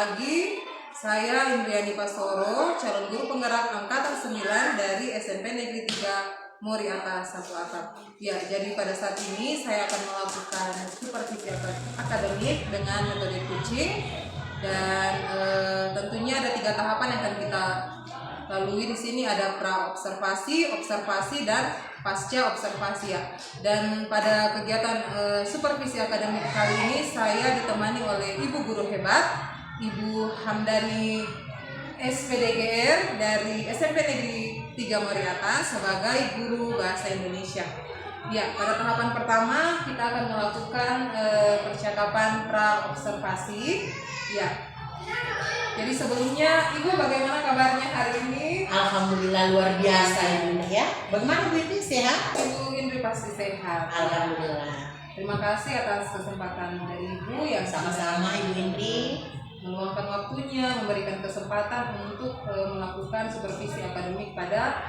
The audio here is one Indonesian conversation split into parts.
pagi. Saya Indriani Pastoro, calon guru penggerak angkatan 9 dari SMP Negeri 3 Mori Atas 1 Atap. Ya, jadi pada saat ini saya akan melakukan supervisi akademik dengan metode coaching dan tentunya ada 3 tahapan yang akan kita lalui di sini. Ada pra observasi, observasi dan pasca observasi ya. Dan pada kegiatan supervisi akademik kali ini saya ditemani oleh ibu guru hebat, Ibu Hamdani SPDGR dari SMP Negeri 3 Mori Atas sebagai guru bahasa Indonesia. Ya, pada tahapan pertama kita akan melakukan percakapan pra observasi. Ya. Jadi sebelumnya Ibu bagaimana kabarnya hari ini? Alhamdulillah luar biasa Ibu ya. Bagaimana Bu Indri, sehat? Ibu Indri pasti sehat. Alhamdulillah. Terima kasih atas kesempatan dari Ibu yang sama-sama Ibu Indri meluangkan waktunya, memberikan kesempatan untuk melakukan supervisi akademik pada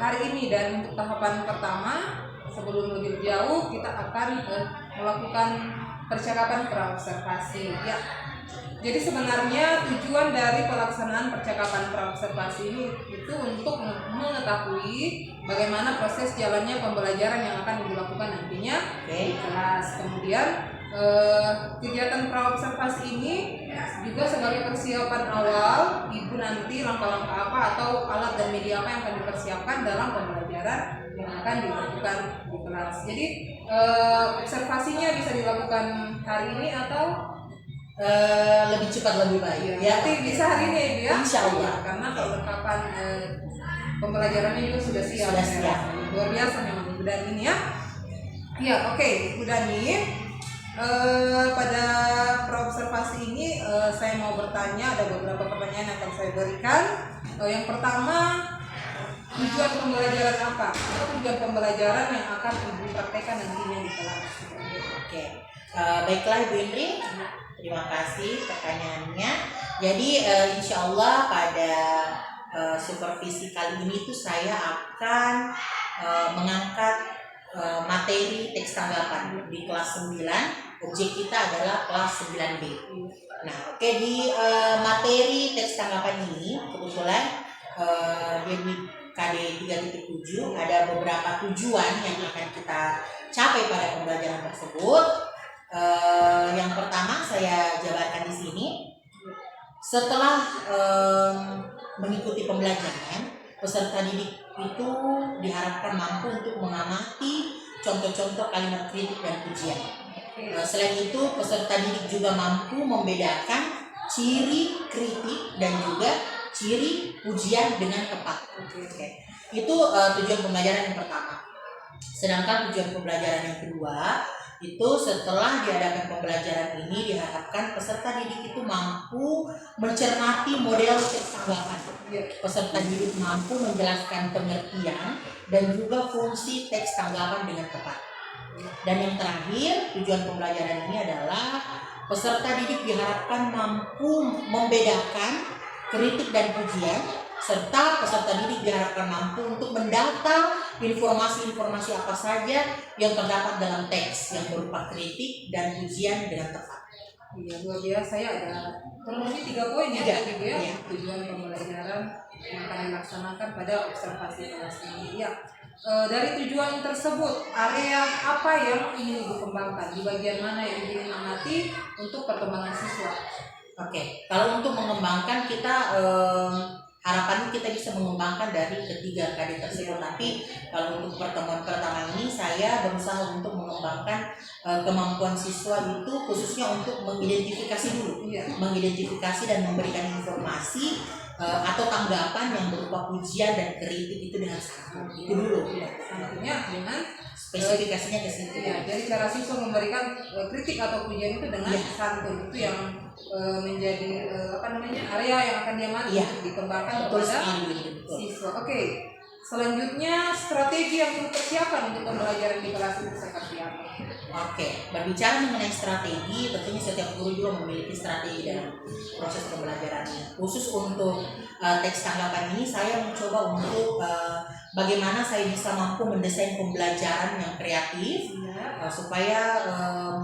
hari ini. Dan untuk tahapan pertama, sebelum lebih jauh kita akan melakukan percakapan praobservasi. Ya. Jadi sebenarnya tujuan dari pelaksanaan percakapan praobservasi ini itu untuk mengetahui bagaimana proses jalannya pembelajaran yang akan dilakukan nantinya di kelas. Kemudian kegiatan praobservasi ini juga sebagai persiapan awal Ibu nanti langkah-langkah apa atau alat dan media apa yang akan dipersiapkan dalam pembelajaran yang akan dilakukan di kelas. Jadi observasinya bisa dilakukan hari ini atau lebih cepat lebih baik ya. Nanti bisa hari ini Ibu ya. Insya Allah. Karena kelengkapan pembelajarannya juga sudah siap. Sudah siap. Luar biasa memang Ibu Dani ini ya. Ya, oke, Ibu Dani. Pada praobservasi ini saya mau bertanya, ada beberapa pertanyaan yang akan saya berikan. Yang pertama, tujuan pembelajaran apa? Atau tujuan pembelajaran yang akan Ibu praktekkan nantinya di kelas? Oke. Baiklah Ibu Indri, terima kasih pertanyaannya. Jadi insya Allah pada supervisi kali ini tuh saya akan mengangkat materi teks tanggapan di kelas 9. Objek kita adalah kelas 9B. Nah, oke, di materi teks tanggapan ini kebetulan di KD 3.7 ada beberapa tujuan yang akan kita capai pada pembelajaran tersebut. Yang pertama saya jabarkan di sini. Setelah mengikuti pembelajaran, peserta didik itu diharapkan mampu untuk mengamati contoh-contoh kalimat kritik dan pujian. Selain itu, peserta didik juga mampu membedakan ciri kritik dan juga ciri pujian dengan tepat. Itu tujuan pembelajaran yang pertama. Sedangkan tujuan pembelajaran yang kedua, itu setelah diadakan pembelajaran ini diharapkan peserta didik itu mampu mencermati model teks tanggapan. Peserta didik mampu menjelaskan pengertian dan juga fungsi teks tanggapan dengan tepat. Dan yang terakhir, tujuan pembelajaran ini adalah peserta didik diharapkan mampu membedakan kritik dan pujian, serta peserta didik diharapkan mampu untuk mendata informasi-informasi apa saja yang terdapat dalam teks yang berupa kritik dan pujian dengan tepat. Iya, luar biasa ya, ada kurang lebih 3 poin ya, Ibu ya. Tujuan pembelajaran yang akan dilaksanakan pada observasi kelas ini. Ya. Dari tujuan tersebut, area apa yang ingin Ibu kembangkan? Di bagian mana yang ingin amati untuk perkembangan siswa? Oke, kalau untuk mengembangkan kita harapannya kita bisa mengembangkan dari ketiga KD tersebut. Tapi kalau untuk pertemuan pertama ini saya berusaha untuk mengembangkan kemampuan siswa itu khususnya untuk mengidentifikasi dulu, mengidentifikasi dan memberikan informasi atau tanggapan yang berupa pujian dan kritik itu dengan santun. Itu dulu. Santunnya dengan spesifikasinya ke situ. Ya, jadi cara siswa memberikan kritik atau pujian itu dengan santun, itu yang menjadi area yang akan dia mati untuk dikembangkan kepada siswa. Oke. Selanjutnya, strategi yang dipersiapkan untuk pembelajaran di kelas itu seperti apa? Oke, berbicara mengenai strategi, tentunya setiap guru juga memiliki strategi dalam proses pembelajarannya. Khusus untuk teks tanggapan ini, saya mencoba untuk bagaimana saya bisa mampu mendesain pembelajaran yang kreatif supaya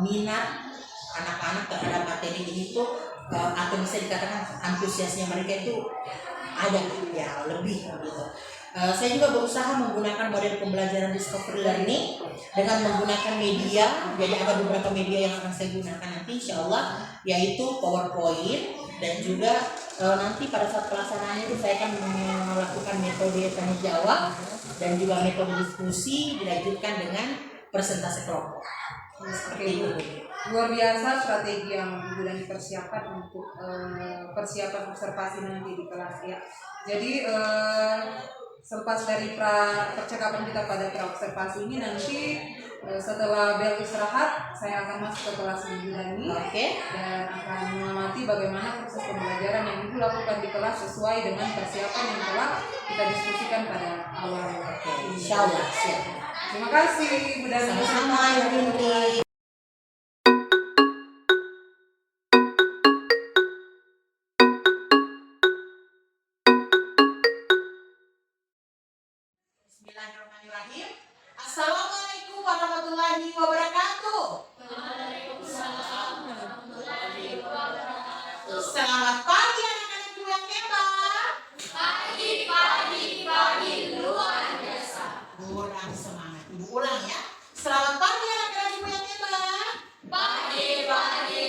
minat anak-anak terhadap materi ini tuh atau bisa dikatakan antusiasnya mereka itu ada ya lebih gitu. Saya juga berusaha menggunakan model pembelajaran discovery learning dengan menggunakan media. Jadi ada beberapa media yang akan saya gunakan nanti insya Allah, yaitu PowerPoint dan juga nanti pada saat pelaksanaan itu saya akan melakukan metode tanya jawab dan juga metode diskusi dilanjutkan dengan presentasi kelompok. Oke, Ibu. Luar biasa strategi yang Ibu dan dipersiapkan untuk persiapan observasi nanti di kelas ya. Jadi selepas dari percakapan kita pada praobservasi ini nanti setelah bel istirahat saya akan masuk ke kelas Ibu Dani dan akan mengamati bagaimana proses pembelajaran yang Ibu lakukan di kelas sesuai dengan persiapan yang telah kita diskusikan pada awal. Insya Allah siap. Terima kasih Ibu Dani. Sama-sama Ibu Indri. Bismillahirrahmanirrahim. Assalamualaikum warahmatullahi wabarakatuh. Waalaikumsalam warahmatullahi wabarakatuh. Selamat pagi anak-anak yang hebat. Pagi luar biasa. Kurang semangat. Ibu ulang ya. Selamat pagi anak-anak yang hebat.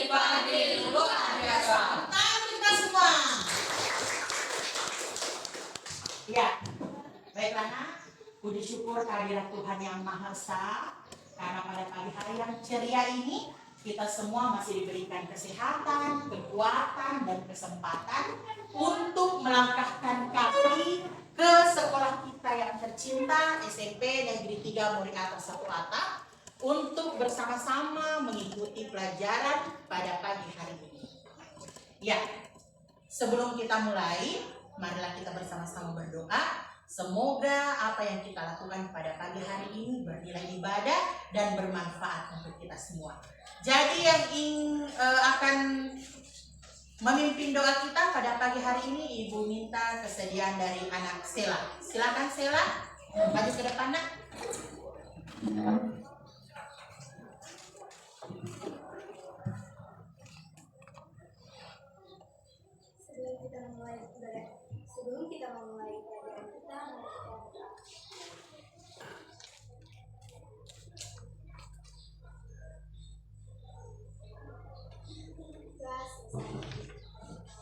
Pagi luar biasa. Tangan kita semua. Ya. Baiklah nak. Puji syukur kehadirat Tuhan Yang Maha Esa, karena pada pagi hari yang ceria ini kita semua masih diberikan kesehatan, kekuatan, dan kesempatan untuk melangkahkan kaki ke sekolah kita yang tercinta SMP Negeri 3 Muri Atas Satu Atap untuk bersama-sama mengikuti pelajaran pada pagi hari ini. Ya, sebelum kita mulai, marilah kita bersama-sama berdoa. Semoga apa yang kita lakukan pada pagi hari ini bernilai ibadah dan bermanfaat untuk kita semua. Jadi yang akan memimpin doa kita pada pagi hari ini, Ibu minta kesediaan dari anak Sela. Silakan Sela, maju ke depan nak. Sebelum kita memulai pelajaran kita,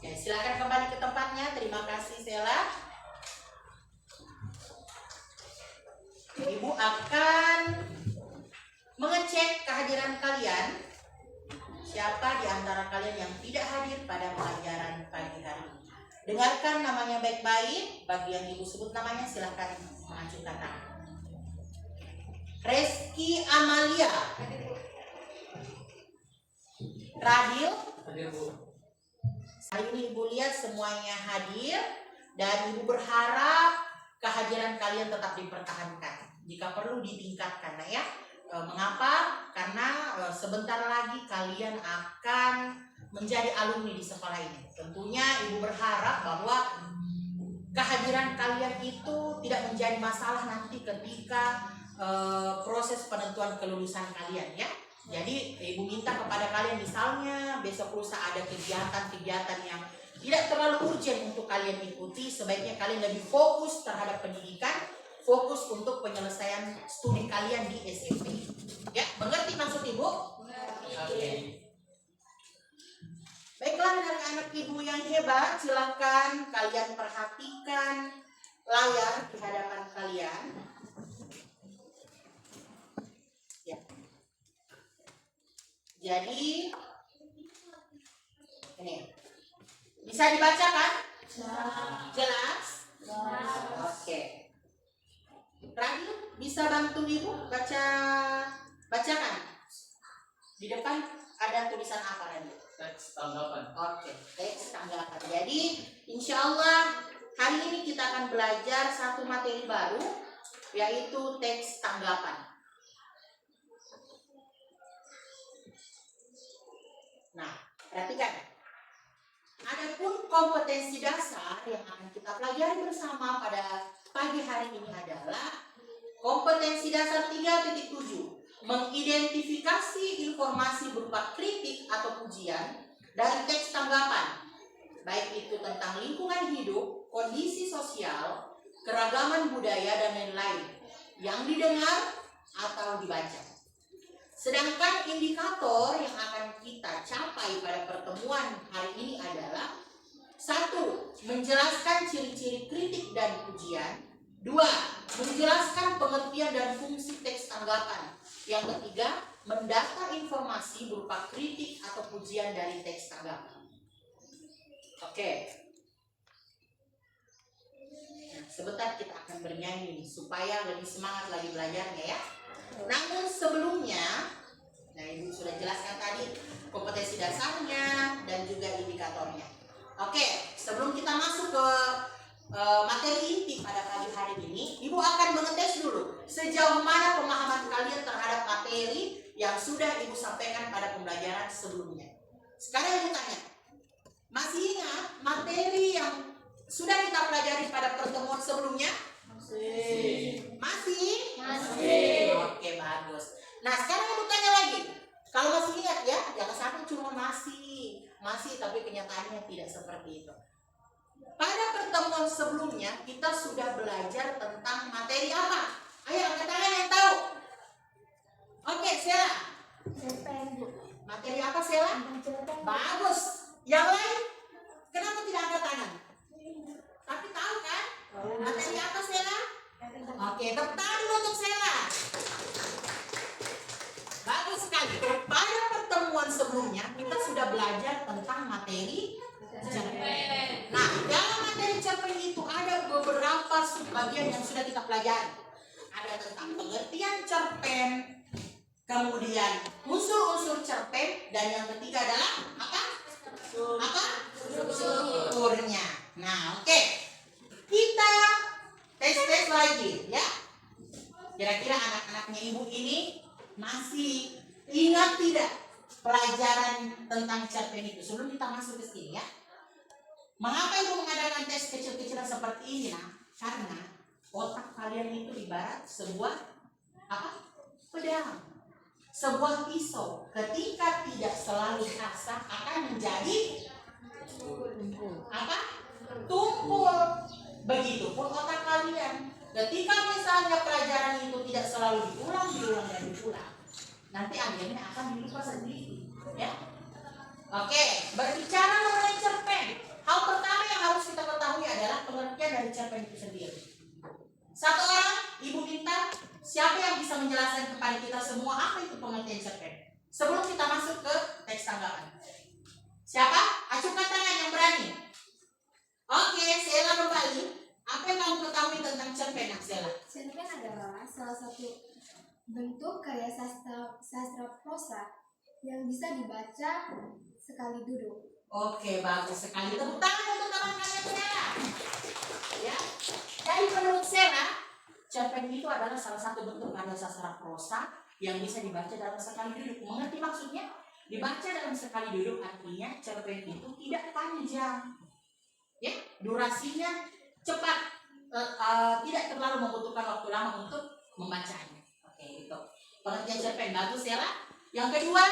Oke, silakan kembali ke tempatnya. Terima kasih Sela. Ibu akan mengecek kehadiran kalian. Siapa di antara kalian yang tidak hadir pada pelajaran pagi hari ini? Dengarkan namanya baik-baik. Bagi yang Ibu sebut namanya silahkan mengajukan tangan. Reski Amalia. Rahil. Hadir Bu. Hari ini Ibu lihat semuanya hadir dan Ibu berharap kehadiran kalian tetap dipertahankan. Jika perlu ditingkatkan, nah ya. Mengapa? Karena sebentar lagi kalian akan menjadi alumni di sekolah ini. Tentunya Ibu berharap bahwa kehadiran kalian itu tidak menjadi masalah nanti ketika proses penentuan kelulusan kalian ya. Jadi Ibu minta kepada kalian misalnya besok lusa ada kegiatan-kegiatan yang tidak terlalu urgent untuk kalian ikuti, sebaiknya kalian lebih fokus terhadap pendidikan, fokus untuk penyelesaian studi kalian di SMP. Ya, mengerti maksud Ibu? Oke. Baiklah anak-anak Ibu yang hebat, silakan kalian perhatikan layar di hadapan kalian. Ya. Jadi ini bisa dibaca kan? Jelas? Oke. Rahil bisa bantu Ibu bacakan. Di depan ada tulisan apa Rahil? Teks tanggapan. Oke, teks tanggapan. Jadi insya Allah hari ini kita akan belajar satu materi baru, yaitu teks tanggapan. Nah, perhatikan. Adapun kompetensi dasar yang akan kita pelajari bersama pada pagi hari ini adalah kompetensi dasar 3.7, mengidentifikasi informasi berupa kritik atau pujian dari teks tanggapan, baik itu tentang lingkungan hidup, kondisi sosial, keragaman budaya, dan lain-lain yang didengar atau dibaca. Sedangkan indikator yang akan kita capai pada pertemuan hari ini adalah: 1. Menjelaskan ciri-ciri kritik dan pujian. 2. Menjelaskan pengertian dan fungsi teks tanggapan. Yang ketiga, mendata informasi berupa kritik atau pujian dari teks tanggapan. Oke. Nah, sebentar kita akan bernyanyi supaya lebih semangat lagi belajarnya ya. Namun sebelumnya, nah Ibu sudah jelaskan tadi kompetensi dasarnya dan juga indikatornya. Oke, sebelum kita masuk ke materi inti pada pagi hari ini, Ibu akan mengetes dulu sejauh mana pemahaman kalian terhadap materi yang sudah Ibu sampaikan pada pembelajaran sebelumnya. Sekarang Ibu tanya, masih ingat materi yang sudah kita pelajari pada pertemuan sebelumnya? Masih? Oke, bagus. Nah, sekarang Ibu tanya lagi. Kalau masih ingat ya, jangan sampai cuma masih, tapi kenyataannya tidak seperti itu. Pada pertemuan sebelumnya kita sudah belajar tentang materi apa? Ayo angkat tangan yang tahu. Oke, Sela. Cerpen, Bu. Materi apa, Sela? Cerpen. Bagus. Yang lain? Kenapa tidak angkat tangan? Tapi tahu kan? Materi apa, Sela? Oke, tepuk tangan dulu untuk Sela. Bagus sekali. Pada pertemuan sebelumnya kita sudah belajar tentang materi cerpen. Nah, dalam materi cerpen itu ada beberapa subbagian yang sudah kita pelajari. Ada tentang pengertian cerpen, kemudian unsur-unsur cerpen, dan yang ketiga adalah apa? Strukturnya. Nah, oke. Kita tes lagi ya. Kira-kira anak-anaknya Ibu ini masih ingat tidak pelajaran tentang cerpen itu? Sebelum kita masuk ke sini ya. Mengapa Ibu mengadakan tes kecil-kecilan seperti ini? Nah, karena otak kalian itu ibarat sebuah pedang, sebuah pisau. Ketika tidak selalu kasar akan menjadi tumpul. Begitupun otak kalian. Ketika misalnya pelajaran itu tidak selalu diulang, nanti akhirnya akan dilupa sendiri. Ya. Oke, berbicara mengenai cerpen. Hal pertama yang harus kita ketahui adalah pengertian dari cerpen itu sendiri. Satu orang, Ibu minta siapa yang bisa menjelaskan kepada kita semua apa itu pengertian cerpen. Sebelum kita masuk ke teks tanggapan. Siapa? Acungkan tangan yang berani. Oke, Sela kembali. Apa yang kamu ketahui tentang cerpen, Sela? Cerpen adalah salah satu bentuk karya sastra prosa yang bisa dibaca sekali duduk. Oke, bagus sekali. Tepuk tangan untuk teman-teman Sela. Ya. Jadi menurut Sela, cerpen itu adalah salah satu bentuk karya sastra prosa yang bisa dibaca dalam sekali duduk. Mengerti maksudnya? Dibaca dalam sekali duduk artinya cerpen itu tidak panjang. Ya, durasinya cepat, tidak terlalu membutuhkan waktu lama untuk membacanya. Oke, itu pengertian cerpen. Bagus ya lah. Yang kedua,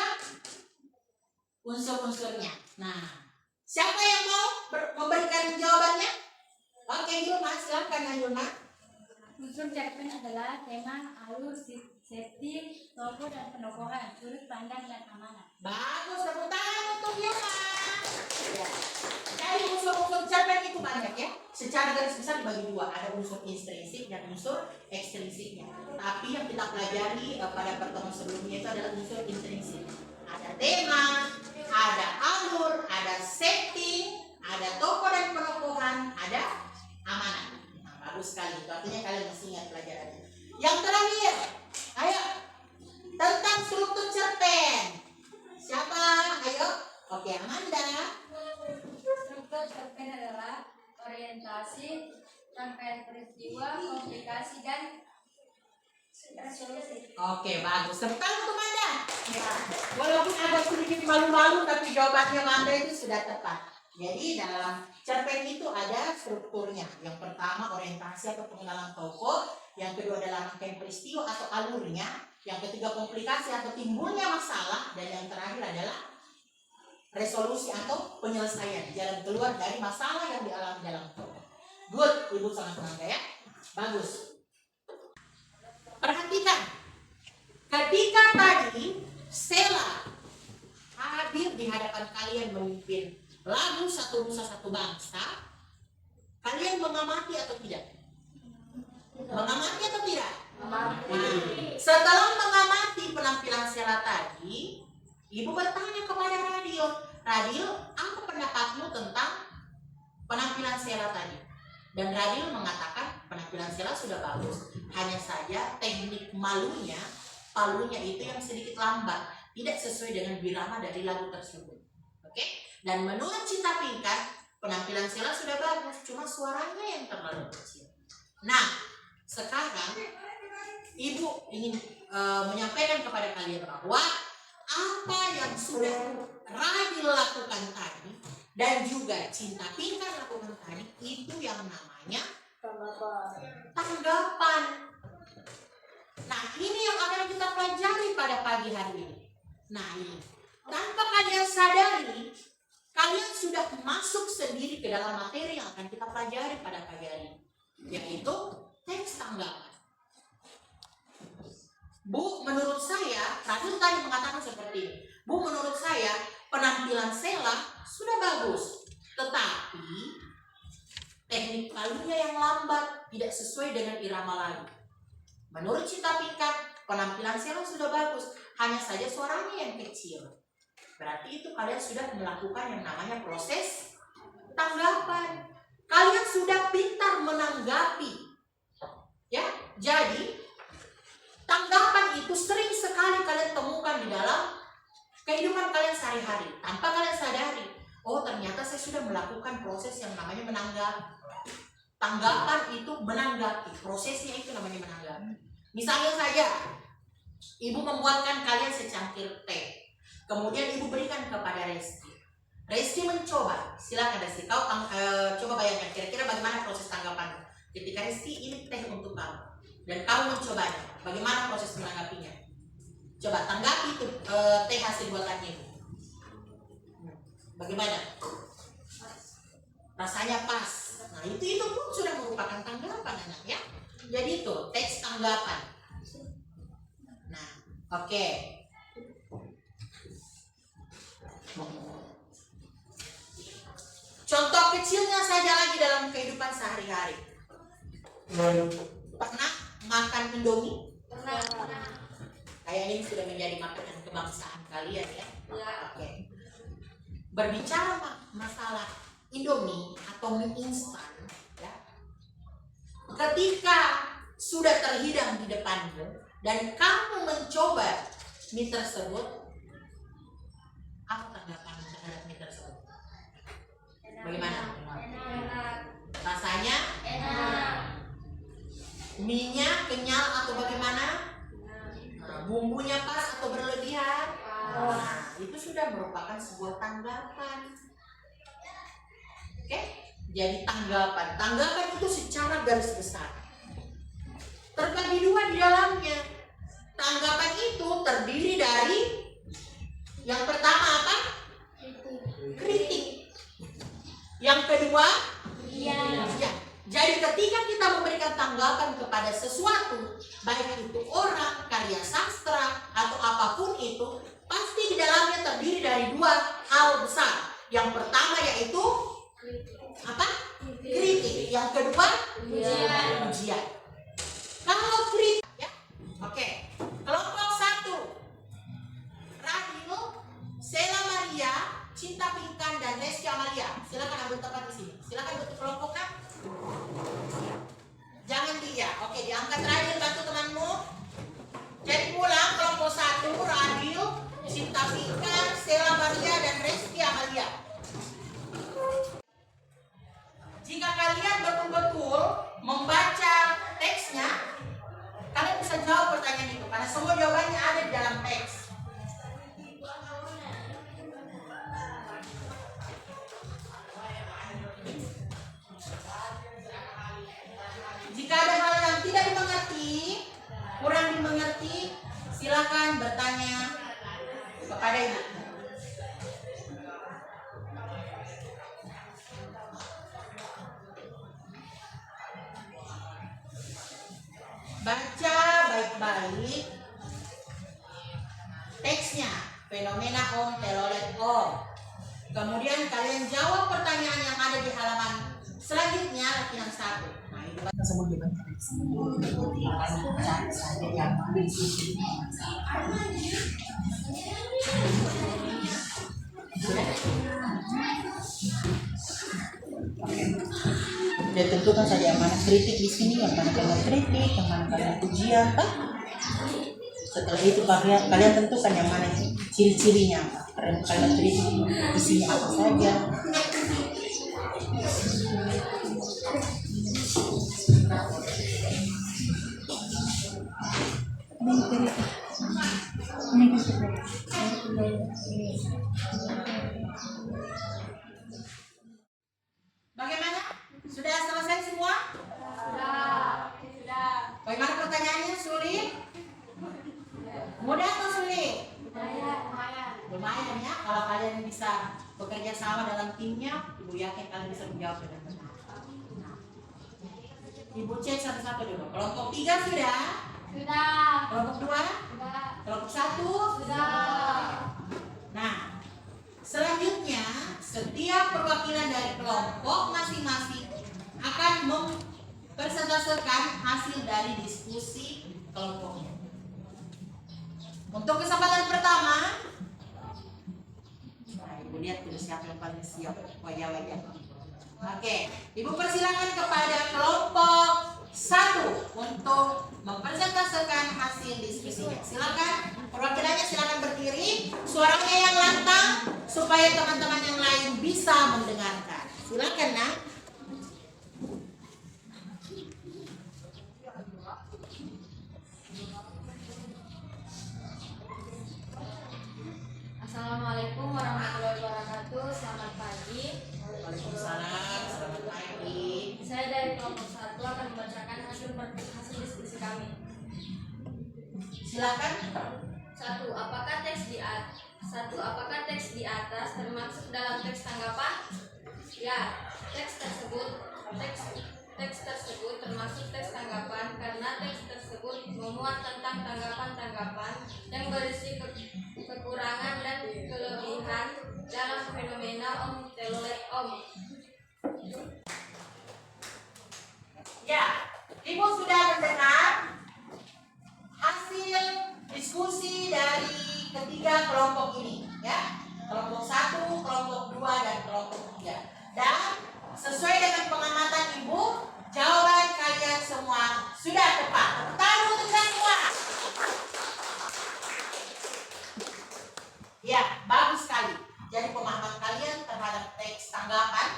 unsur-unsurnya. Nah, siapa yang mau memberikan jawabannya? Oke, Yulma, silakan Yulma. Unsur cerpen adalah tema, alur, setting, tokoh dan penokohan, sudut pandang dan amanat. Bagus, tepuk tangan untuk Yulma. Ya. Jadi unsur-unsur cerpen itu banyak ya. Secara garis besar dibagi dua, ada unsur intrinsik dan unsur ekstrinsiknya. Tapi yang kita pelajari pada pertemuan sebelumnya itu adalah unsur intrinsik. Ada tema, ada alur, ada setting, ada tokoh dan penokohan, ada amanat. Nah, bagus sekali. Itu artinya kalian masih ingat pelajarannya. Yang terakhir, ayo tentang struktur cerpen. Siapa? Ayo. Oke, Amanda. Struktur cerpen adalah orientasi, rangkaian peristiwa, komplikasi, dan resolusi. Oke, bagus. Tepuk tangan untuk Amanda. Ya. Walaupun agak sedikit malu-malu, tapi jawabannya Amanda itu sudah tepat. Jadi dalam cerpen itu ada strukturnya. Yang pertama orientasi atau pengenalan tokoh, yang kedua adalah rangkaian peristiwa atau alurnya, yang ketiga komplikasi atau timbulnya masalah, dan yang terakhir adalah resolusi atau penyelesaian, jalan keluar dari masalah yang dialami dalam keluarga. Good, ibu sangat bangga ya. Bagus. Perhatikan, ketika tadi Sela hadir di hadapan kalian memimpin lagu Satu Nusa Satu Bangsa, kalian mengamati atau tidak? Mengamati atau tidak? Mengamati. Setelah mengamati penampilan Sela tadi, ibu bertanya kepada Radio, Radio, apa pendapatmu tentang penampilan Sela tadi? Dan Radio mengatakan penampilan Sela sudah bagus, hanya saja teknik palunya itu yang sedikit lambat, tidak sesuai dengan birama dari lagu tersebut. Oke? Dan menurut Cinta Pingkan, penampilan Sela sudah bagus, cuma suaranya yang terlalu kecil. Nah, sekarang ibu ingin menyampaikan kepada kalian bahwa apa yang sudah Radio lakukan tadi dan juga Cinta Pingkan lakukan tadi itu yang namanya tanggapan. Nah, ini yang akan kita pelajari pada pagi hari ini. Nah, ini tanpa kalian sadari, kalian sudah masuk sendiri ke dalam materi yang akan kita pelajari pada pagi hari ini, yaitu teks tanggapan. Bu, menurut saya, Radul tadi mengatakan seperti ini. Bu, menurut saya penampilan Sela sudah bagus, tetapi teknik palunya yang lambat, tidak sesuai dengan irama lagu. Menurut Cinta Pingkan, penampilan Sela sudah bagus, hanya saja suaranya yang kecil. Berarti itu kalian sudah melakukan yang namanya proses tanggapan. Kalian sudah pintar menanggapi. Ya, jadi tanggapan itu sering sekali kalian temukan di dalam kehidupan kalian sehari-hari tanpa kalian sadari. Oh, ternyata saya sudah melakukan proses yang namanya menanggapi. Tanggapan itu menanggapi, prosesnya itu namanya menanggapi. Misalnya saja, ibu membuatkan kalian secangkir teh, kemudian ibu berikan kepada Resti. Resti mencoba, silakan Resti, kau coba bayangkan kira-kira bagaimana proses tanggapan. Ketika Resti, ini teh untuk kamu, dan kamu mencobanya, bagaimana proses menanggapinya? Coba tanggapi itu teh hasil buatannya ibu. Bagaimana? Rasanya pas. Nah, itu pun sudah merupakan tanggapan anak ya. Jadi itu teks tanggapan. Nah, oke. Contoh kecilnya saja lagi dalam kehidupan sehari-hari. Pernah makan Indomie? Pernah. Kayak ini sudah menjadi makanan kebangsaan kalian ya. Oke. Berbicara masalah Indomie atau mie instan, ya, ketika sudah terhidang di depanmu dan kamu mencoba mie tersebut, apa tanggapan terhadap mie tersebut? Bagaimana? Enak. Rasanya? Enak. Mie-nya kenyal atau bagaimana? Bumbunya pas atau berlebihan? Nah, itu sudah merupakan sebuah tanggapan. Oke, jadi tanggapan. Tanggapan itu secara garis besar terbagi dua di dalamnya. Tanggapan itu terdiri dari yang pertama apa? Kritik. Yang kedua? Iya. Ya. Jadi ketika kita memberikan tanggapan kepada sesuatu, baik itu orang, karya sastra, atau apapun itu, pasti di dalamnya terdiri dari dua hal besar. Yang pertama yaitu apa? Kritik. Yang kedua? Ujian. Kalau kritik, ya, oke. Kelompok 1, Radio, Sela Maria, Cinta Pingkan, dan Resti Amalia. Silakan ambil tempat di sini. Silakan bentuk kelompoknya. Jangan dia. Oke, diangkat Radio, bantu temanmu. Jadi pulang kelompok 1, Radio, Cinta Pingkan, Sela Maria, dan Resti Amalia. Jika kalian betul-betul membaca teksnya, kalian bisa jawab pertanyaan itu karena semua jawabannya ada di dalam teks. Jika ada hal yang tidak dimengerti, kurang dimengerti, silakan bertanya baik-baik teksnya, fenomena om, telolet om. Kemudian kalian jawab pertanyaan yang ada di halaman selanjutnya latihan 1. Nah, itu tersebut dibentuk. Dia tentukan saja yang mana kritik di sini, yang mana kalimat kritik, yang mana kalimat pujian, Pak. Setelah itu kalian tentukan yang mana ciri-cirinya, kalimat kritik isinya apa saja. Bagaimana? Sudah selesai semua? Sudah. Bagaimana pertanyaannya? Sulit? Mudah atau sulit? Lumayan ya, kalau kalian bisa bekerja sama dalam timnya, Ibu yakin kalian bisa menjawab dengan benar. Nah, Ibu cek satu-satu dulu. Kelompok 3 sudah? Kelompok 2? Kelompok 1? Nah, selanjutnya setiap perwakilan dari kelompok masing-masing akan mempresentasikan hasil dari diskusi kelompoknya. Untuk kesempatan pertama, nah, Ibu lihat dulu siapa yang paling siap wajah-wajah. Oke, Ibu persilakan kepada kelompok 1 untuk mempresentasikan hasil diskusinya. Silakan, perwakilannya silakan berdiri, suaranya yang lantang supaya teman-teman yang lain bisa mendengarkan. Silakan, Nak. Assalamualaikum warahmatullahi wabarakatuh. Selamat pagi. Waalaikumsalam, selamat pagi. Saya dari kelompok 1 akan membacakan hasil diskusi kami. Silakan. 1. Apakah teks di atas termasuk dalam teks tanggapan? Ya, teks tersebut termasuk teks tanggapan karena teks tersebut memuat tentang tanggapan-tanggapan yang berisi kekurangan dan kelebihan dalam fenomena om telolet om. Ya, Ibu sudah mendengar hasil diskusi dari ketiga kelompok ini, ya. Kelompok 1, kelompok 2, dan kelompok 3. Dan sesuai dengan pengamatan Ibu, jawaban kalian semua sudah tepat. Tepuk tangan untuk semua. Ya, bagus sekali. Jadi pemahaman kalian terhadap teks tanggapan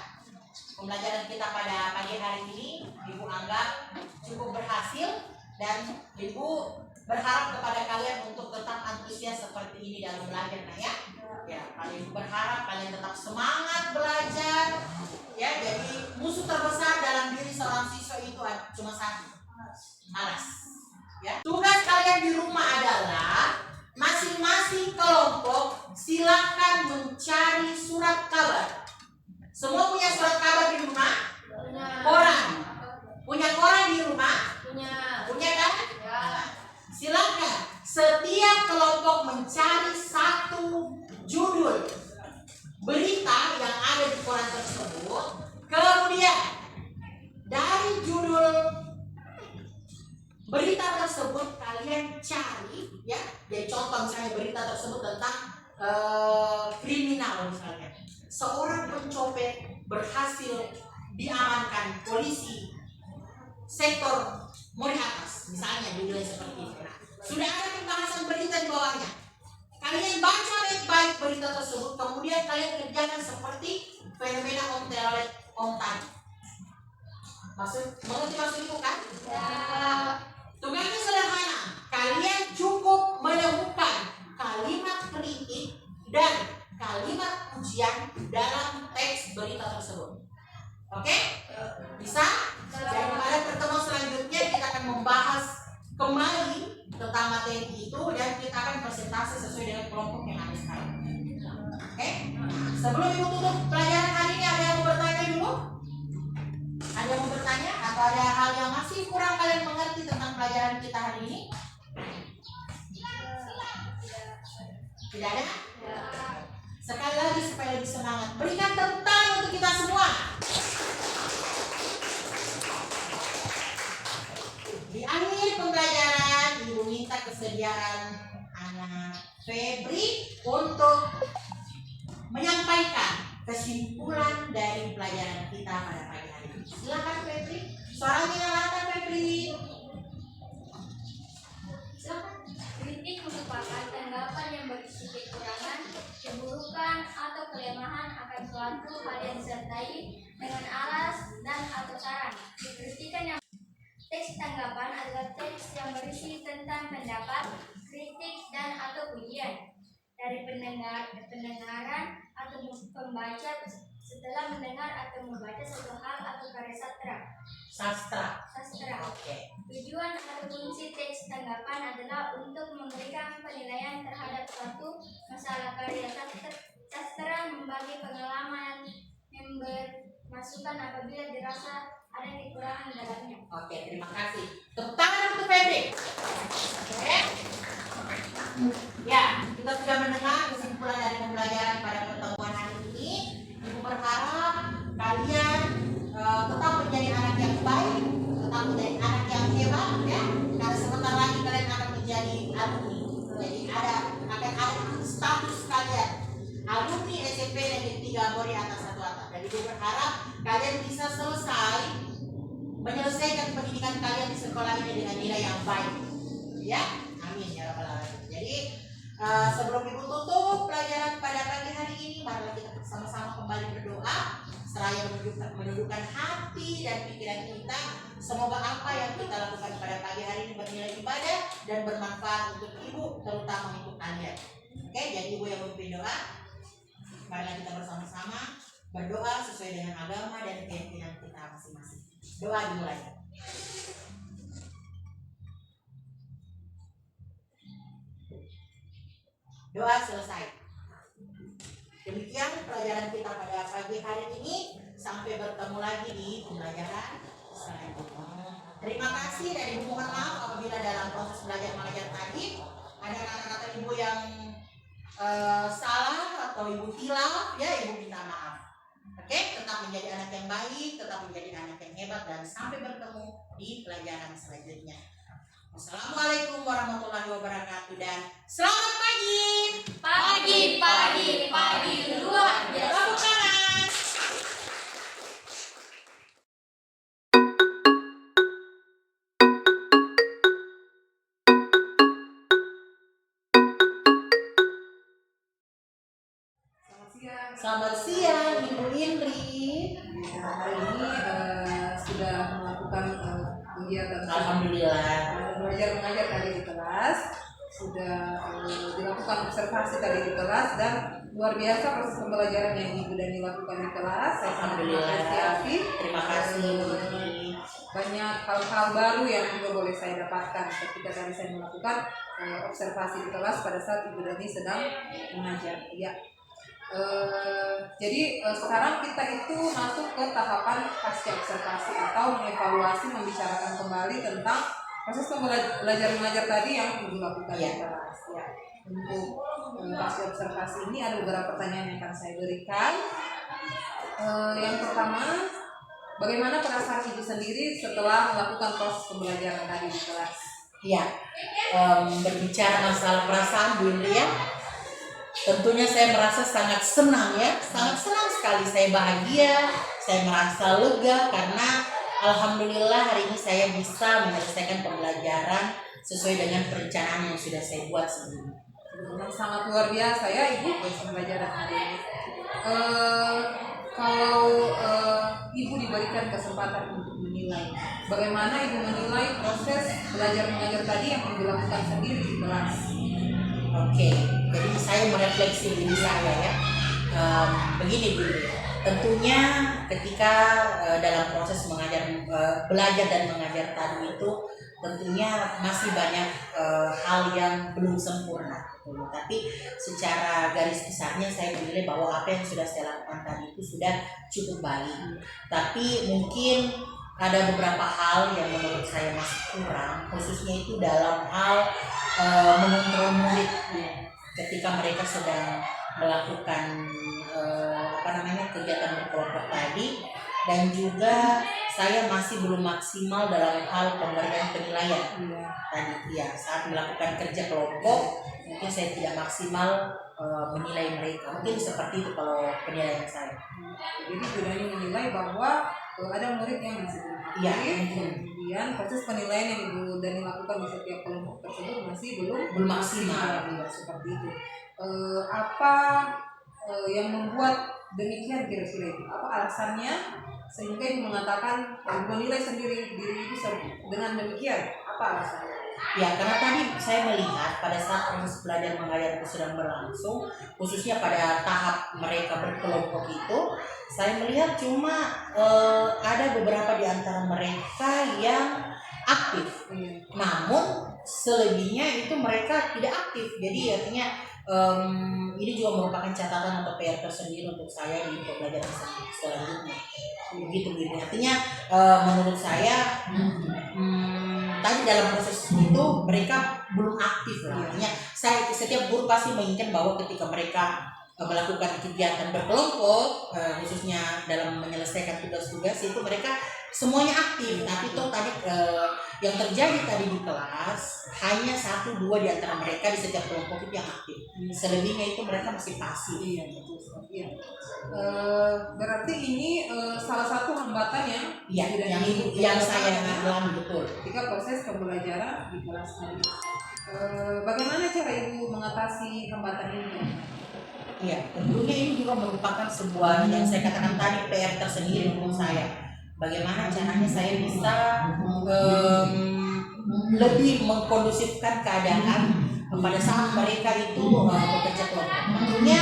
pembelajaran kita pada pagi hari ini, Ibu anggap cukup berhasil, dan Ibu berharap kepada kalian untuk tetap antusias seperti ini dalam belajar, nah ya. Ya, kalian berharap kalian tetap semangat belajar. Ya, jadi musuh terbesar dalam diri seorang siswa itu cuma satu, malas. Ya, tugas kalian di rumah adalah masing-masing kelompok silakan mencari surat kabar. Semua punya surat kabar di rumah? Koran. Punya koran di rumah? Punya kan? Ya. Silakan setiap kelompok mencari satu judul berita yang ada di koran tersebut. Kemudian dari judul berita tersebut kalian cari, ya. Jadi contoh misalnya berita tersebut tentang kriminal misalnya. Seorang pencopet berhasil diamankan polisi sektor Mori Atas, misalnya judulnya seperti itu. Nah, sudah ada pembahasan berita di bawahnya. Kalian baca baik-baik berita tersebut, kemudian kalian kerjakan seperti fenomena om telolet om tadi. Mengerti maksud itu kan? Ya. Tugasnya sederhana. Kalian cukup menemukan kalimat kritik dan kalimat pujian dalam teks berita tersebut. Oke? Bisa? Dan pada pertemuan selanjutnya kita akan membahas kembali tentang materi itu dan kita akan presentasi sesuai dengan kelompok yang ada sekarang. Oke? Sebelum Ibu tutup pelajaran hari ini, ada yang mau bertanya dulu? Ada yang mau bertanya? Atau ada hal yang masih kurang kalian mengerti tentang pelajaran kita hari ini? Tidak ada? Sekali lagi supaya lebih semangat, berikan tepuk tangan untuk kita semua. Di akhir pembelajaran, Ibu minta kesediaan anak Febri untuk menyampaikan kesimpulan dari pelajaran kita pada pagi hari ini. Silakan Febri, suaranya nyalakan Febri. Silakan. Kritik merupakan tanggapan yang berisi kekurangan, keburukan, atau kelemahan akan suatu hal yang disertai dengan alas dan atau saran. Kritikan yang teks tanggapan adalah teks yang berisi tentang pendapat, kritik, dan atau pujian dari pendengaran atau pembaca setelah mendengar atau membaca suatu hal atau karya sastra. Oke. Tujuan atau fungsi teks tanggapan adalah untuk memberikan penilaian terhadap suatu masalah karya sastra, membagi pengalaman, memberi masukan apabila dirasa ada kekurangan dalamnya. Oke, terima kasih. Tepuk tangan untuk Febri. Oke. Ya, kita sudah mendengar kesimpulan dari pembelajaran pada pertemuan hari ini. Ibu berharap kalian tetap menjadi anak yang baik, tetap menjadi anak yang hebat, ya. Karena sebentar lagi kalian akan menjadi alumni. Jadi akan ada status kalian alumni SMP Negeri 3 Mori Atas Satu Atap. Dan Ibu berharap kalian bisa menyelesaikan pendidikan kalian di sekolah ini dengan nilai yang baik. Ya, amin ya rabbal alamin. Jadi sebelum Ibu tutup pelajaran pada pagi hari ini, marilah kita sama-sama kembali berdoa seraya menundukkan hati dan pikiran kita. Semoga apa yang kita lakukan pada pagi hari ini bernilai ibadah dan bermanfaat untuk Ibu, terutama untuk kalian. Oke, jadi Ibu yang memimpin doa, marilah kita bersama-sama berdoa sesuai dengan agama dan keyakinan kita masing-masing. Doa dimulai. Doa selesai. Demikian pelajaran kita pada pagi hari ini. Sampai bertemu lagi di pembelajaran selanjutnya. Terima kasih dan Ibu mohon maaf apabila dalam proses belajar mengajar tadi ada kata-kata Ibu yang salah atau Ibu hilaf, ya Ibu minta maaf. Oke, tetap menjadi anak yang baik, tetap menjadi anak yang hebat, dan sampai bertemu di pelajaran selanjutnya. Wassalamualaikum warahmatullahi wabarakatuh dan selamat pagi. Pagi luar biasa. Tepuk tangan. Selamat siang Ibu Indri. Hari ini sudah melakukan kegiatan Alhamdulillah. belajar mengajar tadi di kelas, sudah dilakukan observasi tadi di kelas, dan luar biasa proses pembelajaran yang Ibu Dani lakukan di kelas. Saya sangat mengapresiasi. Terima kasih Ibu Indri. Banyak hal-hal baru yang juga boleh saya dapatkan ketika tadi saya melakukan observasi di kelas pada saat Ibu Dani sedang mengajar. Ya. Jadi sekarang kita itu masuk ke tahapan pasca observasi atau mengevaluasi, membicarakan kembali tentang proses belajar mengajar tadi yang Ibu lakukan di kelas. Ya. Untuk pasca observasi ini ada beberapa pertanyaan yang akan saya berikan. Yang pertama, bagaimana perasaan Ibu sendiri setelah melakukan proses pembelajaran tadi di kelas? Ya, berbicara masalah perasaan Bu Indri ya. Tentunya saya merasa sangat senang ya, sangat senang sekali. Saya bahagia, saya merasa lega karena alhamdulillah hari ini saya bisa menyelesaikan pembelajaran sesuai dengan perencanaan yang sudah saya buat sebelumnya. Sangat luar biasa ya Ibu proses pembelajaran hari ini. Kalau Ibu diberikan kesempatan untuk menilai, bagaimana Ibu menilai proses belajar mengajar tadi yang Ibu lakukan sendiri di kelas? Oke, jadi saya merefleksi diri saya ya. Begini Bu, tentunya ketika dalam proses belajar dan mengajar tadi itu tentunya masih banyak hal yang belum sempurna. Tapi secara garis besarnya saya menilai bahwa apa yang sudah saya lakukan tadi itu sudah cukup baik. Tapi mungkin ada beberapa hal yang menurut saya masih kurang, khususnya itu dalam hal mengontrol murid. ketika mereka sedang melakukan kegiatan berkelompok tadi, dan juga saya masih belum maksimal dalam hal pemberian penilaian tadi ya. Saat melakukan kerja kelompok mungkin saya tidak maksimal menilai mereka, mungkin seperti itu kalau penilaian saya. Jadi Budani menilai bahwa ada murid yang masih belum aktif, kemudian proses penilaian yang Ibu Dani lakukan di setiap kelompok tersebut masih belum maksimal. Ya, seperti itu. Apa yang membuat demikian kira-kira itu? Apa alasannya sehingga Ibu mengatakan Ibu menilai sendiri diri Ibu dengan demikian? Apa alasannya? Ya, karena tadi saya melihat pada saat proses belajar mengajar itu sedang berlangsung, khususnya pada tahap mereka berkelompok itu, saya melihat cuma ada beberapa di antara mereka yang aktif. Namun selebihnya itu mereka tidak aktif. Jadi artinya ini juga merupakan catatan atau PR tersendiri untuk saya di pembelajaran selanjutnya. Begitu. Artinya menurut saya tadi dalam proses itu mereka belum aktif lah. Artinya setiap guru pasti menginginkan bahwa ketika mereka melakukan kegiatan berkelompok, khususnya dalam menyelesaikan tugas-tugas itu mereka semuanya aktif. Tapi toh tadi yang terjadi tadi di kelas hanya 1-2 di antara mereka di setiap kelompok itu yang aktif. Selebihnya itu mereka masih pasif. Iya, betul. Iya. Berarti ini salah satu hambatan yang saya alami, betul. ketika proses pembelajaran di kelas tadi. Bagaimana cara Ibu mengatasi hambatan ini? Iya, tentunya ini juga merupakan sebuah yang saya katakan tadi PR tersendiri untuk saya. Bagaimana caranya saya bisa lebih mengkondusifkan keadaan pada saat mereka itu bekerja kelompok. Tentunya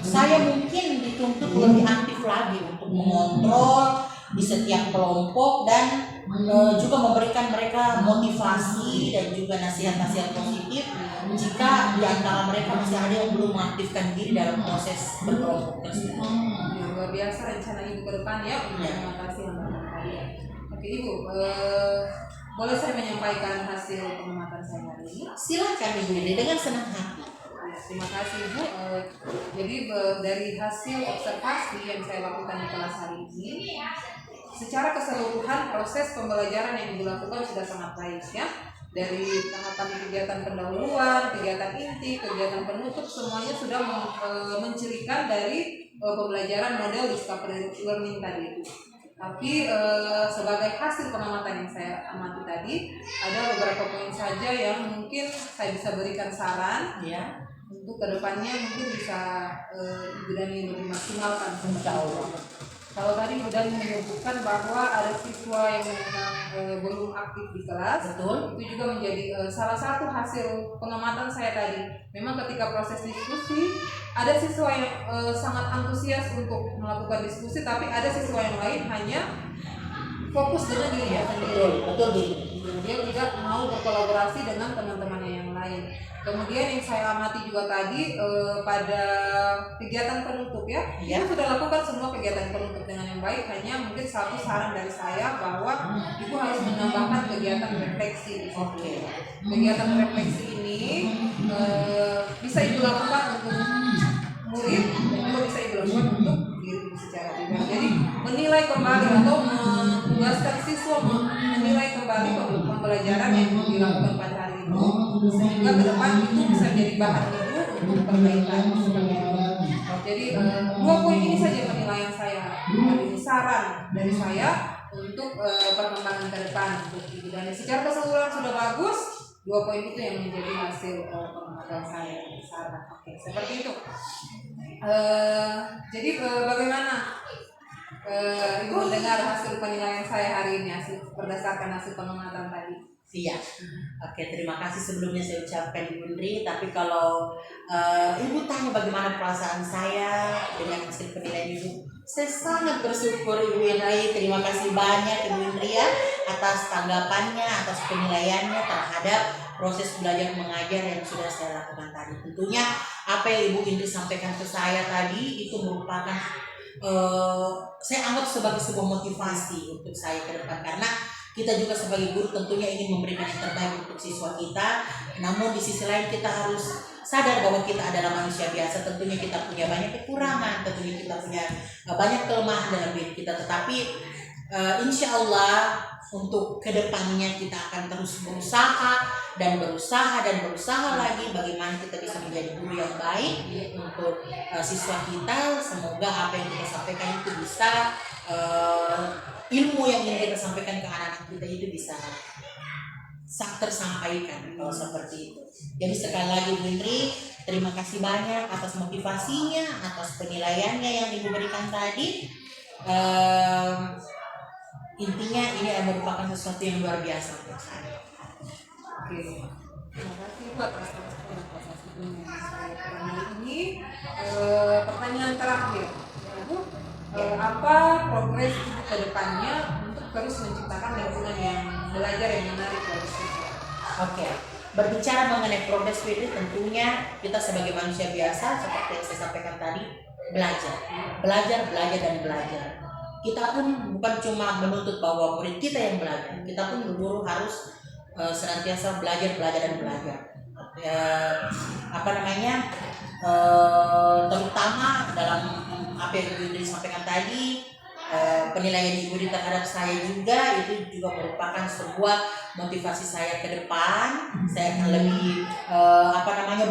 saya mungkin dituntut lebih aktif lagi untuk mengontrol di setiap kelompok dan juga memberikan mereka motivasi dan juga nasihat-nasihat positif jika di antara mereka masih ada yang belum mengaktifkan diri dalam proses berkelompok tersebut. Luar biasa rencana Ibu ke depan ya untuk mengatasi hambatan tadi. Oke Ibu, boleh saya menyampaikan hasil pengamatan saya hari ini? Silakan Ibu Indri, dengan senang hati. Terima kasih Ibu. Jadi dari hasil observasi yang saya lakukan di kelas hari ini, secara keseluruhan proses pembelajaran yang Ibu lakukan sudah sangat baik ya. Dari tahapan kegiatan pendahuluan, kegiatan inti, kegiatan penutup, semuanya sudah mencirikan dari pembelajaran model discovery learning tadi itu. Tapi sebagai hasil pengamatan yang saya amati tadi, ada beberapa poin saja yang mungkin saya bisa berikan saran Ya. untuk kedepannya mungkin bisa Ibu Dani lebih maksimalkan. Kalau tadi Ibu Dani menyebutkan bahwa ada siswa yang memang belum aktif di kelas, Betul. itu juga menjadi salah satu hasil pengamatan saya tadi. Memang ketika proses diskusi, ada siswa yang sangat antusias untuk melakukan diskusi, tapi ada siswa yang lain hanya fokus dengan dirinya sendiri. Betul. Dia tidak mau berkolaborasi dengan teman-temannya yang lain. Kemudian yang saya amati juga tadi pada kegiatan penutup ya, Ibu sudah lakukan semua kegiatan penutup dengan yang baik. Hanya mungkin satu saran dari saya bahwa Ibu harus menambahkan kegiatan refleksi di situ. Kegiatan refleksi ini bisa Ibu lakukan untuk murid dan juga bisa Ibu lakukan untuk diri Ibu secara pribadi. Jadi menilai kembali atau menugaskan siswa menilai kembali pembelajaran yang dilakukan pada hari itu, sehingga ke depan itu bisa menjadi bahan Ibu untuk perbaikan. Jadi 2 poin ini saja penilaian saya. Ini saran dari saya untuk perkembangan ke depan untuk Ibu Dani. Secara keseluruhan sudah bagus. 2 poin itu yang menjadi hasil pengamatan saya. Saran. Oke, seperti itu. Jadi bagaimana Ibu mendengar hasil penilaian saya hari ini berdasarkan hasil pengamatan tadi? Iya. Oke, terima kasih sebelumnya saya ucapkan Ibu Indri. Tapi kalau Ibu tanya bagaimana perasaan saya dengan hasil penilaian Ibu, saya sangat bersyukur Ibu Indri. Terima kasih banyak Ibu Indri ya atas tanggapannya, atas penilaiannya terhadap proses belajar mengajar yang sudah saya lakukan tadi. Tentunya apa yang Ibu Indri sampaikan ke saya tadi itu merupakan saya anggap sebagai sebuah motivasi untuk saya ke depan, karena kita juga sebagai guru tentunya ingin memberikan yang terbaik untuk siswa kita. Namun di sisi lain kita harus sadar bahwa kita adalah manusia biasa, tentunya kita punya banyak kekurangan, tentunya kita punya banyak kelemahan dalam diri kita, tetapi insya Allah untuk kedepannya kita akan terus berusaha dan berusaha dan berusaha lagi bagaimana kita bisa menjadi guru yang baik untuk siswa kita. Semoga apa yang kita sampaikan itu bisa ilmu yang ingin kita sampaikan ke anak-anak kita itu bisa tersampaikan kalau seperti itu. Jadi sekali lagi Bu Indri, terima kasih banyak atas motivasinya, atas penilaiannya yang Ibu berikan tadi. Intinya ini merupakan sesuatu yang luar biasa untuk saya. Oke, terima kasih Bu atas sebelumnya. Ini pertanyaan terakhir, ya, Bu. Apa progres Ibu ke depannya untuk terus menciptakan lingkungan yang belajar yang menarik bagi siswa? Oke, berbicara mengenai progres Fitri, tentunya kita sebagai manusia biasa seperti yang saya sampaikan tadi, belajar dan belajar. Kita pun bukan cuma menuntut bahwa murid kita yang belajar, kita pun guru harus senantiasa belajar dan belajar. Terutama dalam apa yang Ibu sampaikan tadi, penilaian Ibu terhadap saya juga itu juga merupakan sebuah motivasi saya ke depan. Saya akan lebih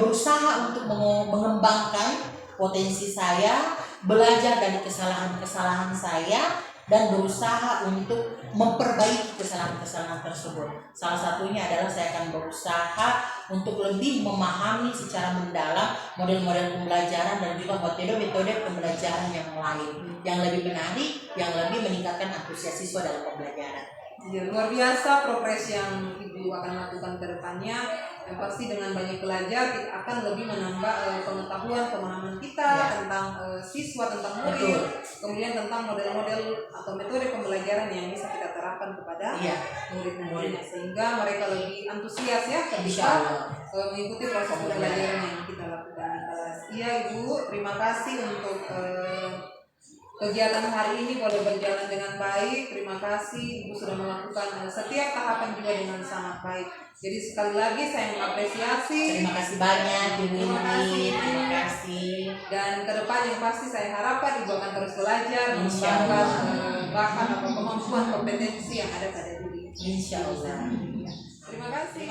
berusaha untuk mengembangkan potensi saya, belajar dari kesalahan-kesalahan saya, dan berusaha untuk memperbaiki kesalahan-kesalahan tersebut. Salah satunya adalah saya akan berusaha untuk lebih memahami secara mendalam model-model pembelajaran dan juga metode-metode pembelajaran yang lain, yang lebih menarik, yang lebih meningkatkan antusias siswa dalam pembelajaran. Ya, luar biasa progres yang Ibu akan lakukan ke depannya. Yang pasti dengan banyak belajar kita akan lebih menambah pengetahuan, pemahaman kita tentang siswa, tentang murid, kemudian tentang model-model atau metode pembelajaran yang bisa kita terapkan kepada murid-murid, sehingga mereka lebih antusias ya ketika mengikuti proses pembelajaran yang kita lakukan di kelas. Iya Ibu, terima kasih untuk kegiatan hari ini boleh berjalan dengan baik. Terima kasih Ibu sudah melakukan setiap tahapan juga dengan sangat baik. Jadi sekali lagi saya mengapresiasi. Terima kasih banyak Ibu. Terima kasih. Dan ke depan yang pasti saya harapkan Ibu akan terus belajar, mengembangkan bakat atau kemampuan kompetensi yang ada pada diri. Insya Allah. Terima kasih.